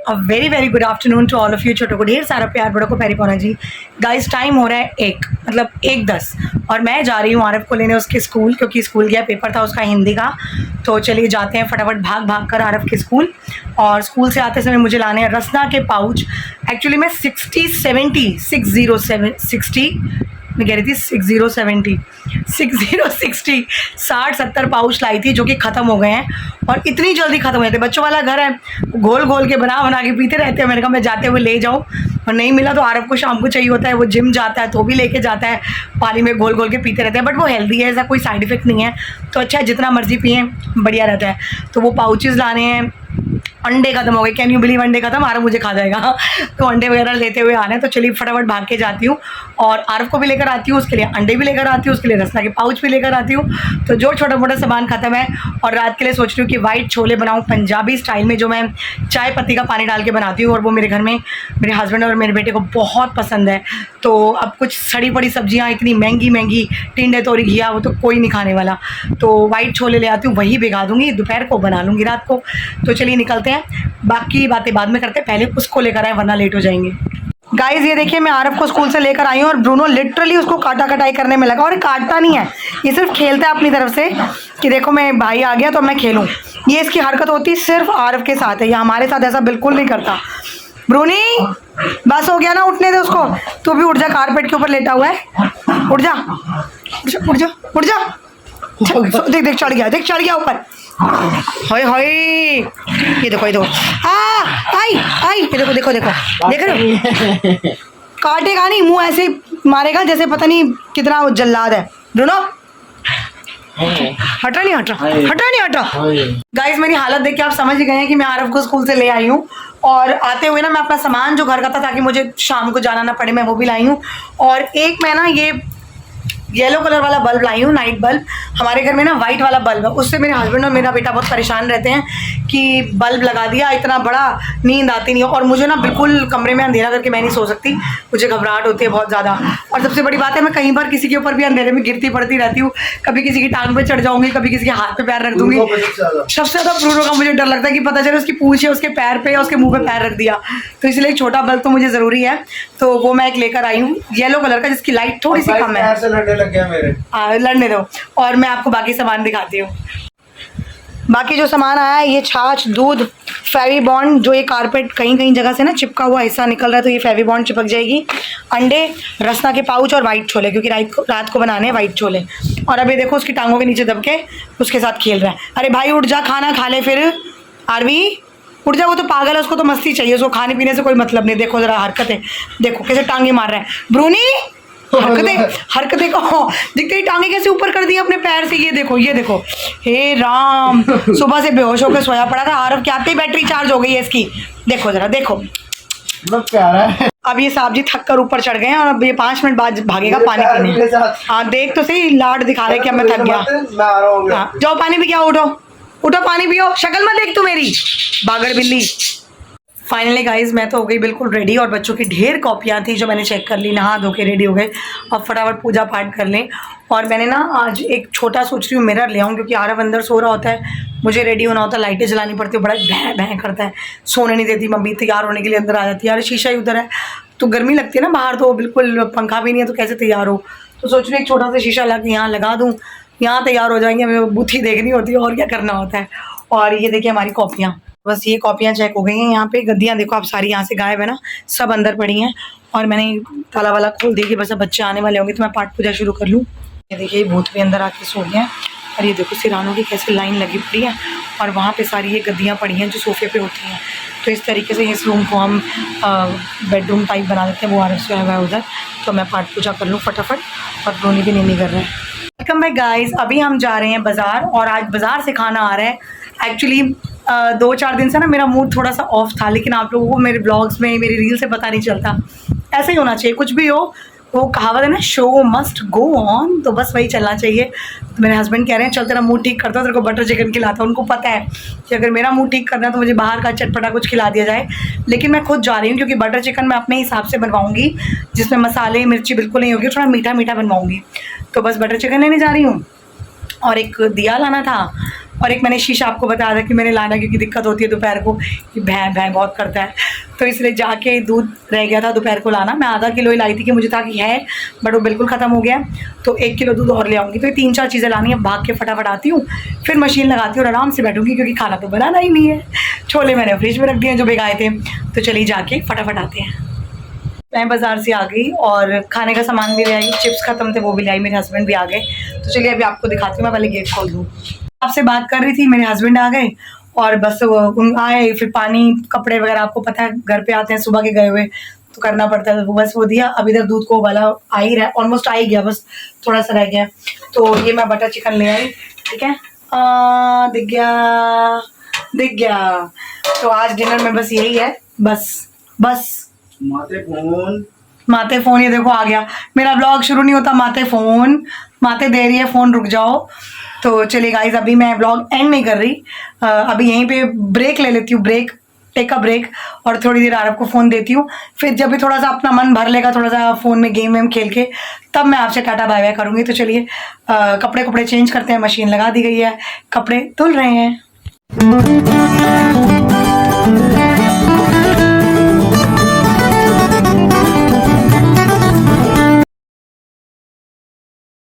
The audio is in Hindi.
Very very good afternoon to all of you. छोटों को ढेर सारा प्यार, बड़ों को प्यारी पौना जी। गाइस टाइम हो रहा है 1:10 और मैं जा रही हूँ आरफ को लेने उसके स्कूल, क्योंकि स्कूल गया, पेपर था उसका हिंदी का। तो चलिए जाते हैं फटाफट भाग भाग कर आरफ के स्कूल। और स्कूल से आते समय मुझे लाने हैं रसना के पाउच। एक्चुअली मैं 60-70 पाउच लाई थी, जो कि ख़त्म हो गए हैं और इतनी जल्दी ख़त्म हो जाते। बच्चों वाला घर है, घोल घोल के बना बना के पीते रहते हैं। मैंने कहा मैं जाते हुए ले जाऊँ, और नहीं मिला तो आरफ को शाम को चाहिए होता है, वो जिम जाता है तो भी लेके जाता है, पानी में घोल घोल के पीते रहते हैं। बट वो हेल्दी है, ऐसा कोई साइड इफेक्ट नहीं है, तो अच्छा है, जितना मर्जी पिए बढ़िया रहता है। तो वो पाउचेज़ लाने हैं। अंडे खत्म हो गए, कैन यू बिलीव, अंडे खत्म, आरफ मुझे खा जाएगा। तो अंडे वगैरह लेते हुए आने, तो चलिए फटाफट भाग के जाती हूँ और आरफ को भी लेकर आती हूँ, उसके लिए अंडे भी लेकर आती हूँ, उसके लिए रसना के पाउच भी लेकर आती हूँ। तो जो छोटा मोटा सामान खत्म है, और रात के लिए सोच रही हूँ कि वाइट छोले बनाऊँ पंजाबी स्टाइल में, जो मैं चाय पत्ती का पानी डाल के बनाती हूँ, और वो मेरे घर में मेरे हस्बैंड और मेरे बेटे को बहुत पसंद है। तो अब कुछ सड़ी पड़ी सब्जियाँ इतनी महंगी महंगी, टिंडे तोरी घिया, वो तो कोई नहीं खाने वाला। तो वाइट छोले ले आती हूँ, वही भिगा दूँगी, दोपहर को बना लूँगी रात को। तो चलिए निकलते हैं, बाकी बातें बाद में करते हैं, पहले उसको लेकर आए वरना लेट हो जाएंगे। गाइज ये देखिए, मैं आरफ को स्कूल से लेकर आई हूँ और ब्रूनो लिटरली उसको काटा कटाई करने में लगा। और काटता नहीं है, ये सिर्फ खेलता है अपनी तरफ से कि देखो मैं भाई आ गया तो मैं खेलूँ। ये इसकी हरकत होती सिर्फ आरफ के साथ है, ये हमारे साथ ऐसा बिल्कुल नहीं करता। ब्रूनी बस हो गया ना, उठने दे उसको। तू भी उठ जा, कारपेट के ऊपर लेटा हुआ है, उठ जा उठ जा उठ जा। देख देख चढ़ गया, देख चढ़ गया ऊपर। हाय हाय, ये देखो ये देखो, आई आई, ये देखो देखो देखो, देख रहे हो, काटेगा नहीं, मुंह ऐसे मारेगा जैसे पता नहीं कितना वो जल्लाद है। ब्रूनो हटा नहीं हटा, हटा नहीं हटा। गाइस मेरी हालत देख के आप समझ गए हैं कि मैं आरफ को स्कूल से ले आई हूँ, और आते हुए ना मैं अपना सामान जो घर का था, ताकि मुझे शाम को जाना ना पड़े, मैं वो भी लाई हूँ। और एक मैं ना ये येलो कलर वाला बल्ब लाई हूँ, नाइट बल्ब। हमारे घर में ना वाइट वाला बल्ब है, उससे मेरे हस्बैंड और मेरा बेटा बहुत परेशान रहते हैं कि बल्ब लगा दिया, इतना बड़ा, नींद आती नहीं है। और मुझे ना बिल्कुल कमरे में अंधेरा करके मैं नहीं सो सकती, मुझे घबराहट होती है बहुत ज़्यादा। और सबसे बड़ी बात है, मैं कहीं पर किसी के ऊपर भी अंधेरे में गिरती पड़ती रहती हूँ, कभी किसी की टांग पे चढ़ जाऊँगी, कभी किसी के हाथ पे पैर रख दूँगी। सबसे ज़्यादा ब्रूनो का मुझे डर लगता है कि पता चले उसकी पूंछ है उसके पैर पे या उसके मुँह पे पैर रख दिया। तो इसलिए एक छोटा बल्ब तो मुझे ज़रूरी है, तो वो मैं एक लेकर आई हूँ येलो कलर का, जिसकी लाइट थोड़ी सी कम है। लड़ने दो, और मैं आपको बाकी सामान दिखाती हूँ। बाकी जो सामान आया है, ये छाछ, दूध, फेवी बॉन्ड, जो ये कारपेट कहीं कहीं जगह से ना चिपका हुआ हिस्सा निकल रहा है, तो ये फेवी बॉन्ड चिपक जाएगी। अंडे, रसना के पाउच और वाइट छोले, क्योंकि रात को बनाने हैं वाइट छोले। और अब ये देखो उसकी टांगों के नीचे दब के उसके साथ खेल रहा है। अरे भाई उठ जा, खाना खा ले फिर। आरवी उठ जा, वो तो पागल है, उसको तो मस्ती चाहिए, उसको खाने पीने से कोई मतलब नहीं। देखो जरा हरकतें, देखो कैसे टांगे मार रहा है ब्रूनी। हरकतें को दिखते ही टांगे कैसे ऊपर कर दी अपने पैर से। ये देखो ये देखो, हे राम, सुबह से बेहोश होकर सोया पड़ा था, आरफ के आते ही बैटरी चार्ज हो गई है इसकी। देखो जरा देखो, प्यारा है। अब ये साहब जी थक कर ऊपर चढ़ गए हैं, और अब ये 5 मिनट बाद भागेगा पानी पीने। हाँ देख तो सही, लाड दिखा रहे कि अब मैं थक गया। हाँ जाओ पानी पी के आओ, उठो उठो पानी पियो, शक्ल मत देख तू मेरी बागड़ बिल्ली। फाइनली गाइज मैं तो हो गई बिल्कुल रेडी, और बच्चों की ढेर कॉपियाँ थी जो मैंने चेक कर ली, नहा धो के रेडी हो गए। अब फटाफट पूजा पाठ कर लें। और मैंने ना आज एक छोटा सोच रही हूँ मिरर ले आऊँ, क्योंकि आरफ अंदर सो रहा होता है, मुझे रेडी होना होता है, लाइटें जलानी पड़ती है, बड़ा भैं भैं करता है, सोने नहीं देती मम्मी, तैयार होने के लिए अंदर आ जाती है। यार शीशा ही उधर है, तो गर्मी लगती है ना बाहर, तो बिल्कुल पंखा भी नहीं है, तो कैसे तैयार हो। तो सोच रही हूँ एक छोटा सा शीशा ला के यहाँ लगा दूँ, यहाँ तैयार हो जाएंगे, हमें बुद्धि देखनी होती है और क्या करना होता है। और ये देखिए हमारी कॉपियाँ, बस ये कॉपियाँ चेक हो गई हैं। यहाँ पे गद्दियाँ देखो आप सारी यहाँ से गायब है ना, सब अंदर पड़ी हैं। और मैंने ताला वाला खोल दिया कि बस अब बच्चे आने वाले होंगे तो मैं पाठ पूजा शुरू कर लूँ। ये देखिए भूत भी अंदर आके सो गए हैं, और ये देखो सिरानों की कैसे लाइन लगी पड़ी है, और वहाँ पे सारी ये गद्दियाँ पड़ी हैं जो सोफे पे होती हैं। तो इस तरीके से इस रूम को हम बेडरूम टाइप बना देते हैं। वो आरफ से हुआ है उधर, तो मैं पाठ पूजा कर लूँ फटाफट, और ब्रोनी भी नहीं कर रहा है। वेलकम बैक गाइस, अभी हम जा रहे हैं बाज़ार, और आज बाज़ार से खाना आ रहा है। एक्चुअली 2-4 दिन से ना मेरा मूड थोड़ा सा ऑफ था, लेकिन आप लोगों को मेरे ब्लॉग्स में, मेरी रील से पता नहीं चलता। ऐसे ही होना चाहिए, कुछ भी हो, वो कहावत है ना, शो मस्ट गो ऑन, तो बस वही चलना चाहिए। तो मेरे हस्बैंड कह रहे हैं चल तेरा मूड ठीक करता हूँ, तेरे को बटर चिकन खिलाता हूँ। उनको पता है कि अगर मेरा मूड ठीक करना है तो मुझे बाहर का चटपटा कुछ खिला दिया जाए, लेकिन मैं खुद जा रही हूँ, क्योंकि बटर चिकन मैं अपने हिसाब से बनवाऊँगी, जिसमें मसाले मिर्ची बिल्कुल नहीं होगी, थोड़ा मीठा मीठा बनवाऊँगी। तो बस बटर चिकन लेने जा रही हूँ, और एक दिया लाना था, और एक मैंने शीशा आपको बताया था कि मैंने लाना, क्योंकि दिक्कत होती है दोपहर को कि भैं भैं बहुत करता है, तो इसलिए जाके दूध रह गया था दोपहर को लाना। मैं आधा किलो ही लाई थी कि मुझे था कि है, बट वो बिल्कुल ख़त्म हो गया, तो 1 किलो दूध और ले आऊँगी। तो ये 3-4 चीज़ें लानी है, भाग के फटाफट आती हूँ, फिर मशीन लगाती हूँ और आराम से बैठूँगी, क्योंकि खाना तो बनाना ही नहीं है। छोले मैंने फ्रिज में रख दिए जो भिगाए थे, तो चलिए जाके फटाफट आते हैं। मैं बाज़ार से आ गई और खाने का सामान भी ले आई, चिप्स ख़त्म थे वो भी ले आई, मेरे हस्बैंड भी आ गए। तो चलिए अभी आपको दिखाती हूँ, मैं पहले गेट खोल दूँ। आपसे बात कर रही थी, मेरे हस्बैंड आ गए और बस वो आए, फिर पानी कपड़े वगैरह आपको पता है घर पे आते हैं सुबह के गए हुए तो करना पड़ता है, तो बस वो दिया। अब इधर दूध को उबाला आ ही रहा है, ऑलमोस्ट आ ही गया, बस थोड़ा सा रह गया। तो ये मैं बटर चिकन ले आई, ठीक है, दिख गया। तो आज डिनर में बस यही है, बस माते फोन, ये देखो आ गया। मेरा ब्लॉग शुरू नहीं होता, माते दे रही है फोन, रुक जाओ। तो चलिए गाइज, अभी मैं ब्लॉग एंड नहीं कर रही, अभी यहीं पे ब्रेक ले लेती हूँ, टेक अ ब्रेक, और थोड़ी देर आरब को फ़ोन देती हूँ। फिर जब भी थोड़ा सा अपना मन भर लेगा, थोड़ा सा फ़ोन में गेम वेम खेल के, तब मैं आपसे टाटा बाय बाय करूँगी। तो चलिए कपड़े चेंज करते हैं, मशीन लगा दी गई है, कपड़े धुल रहे हैं।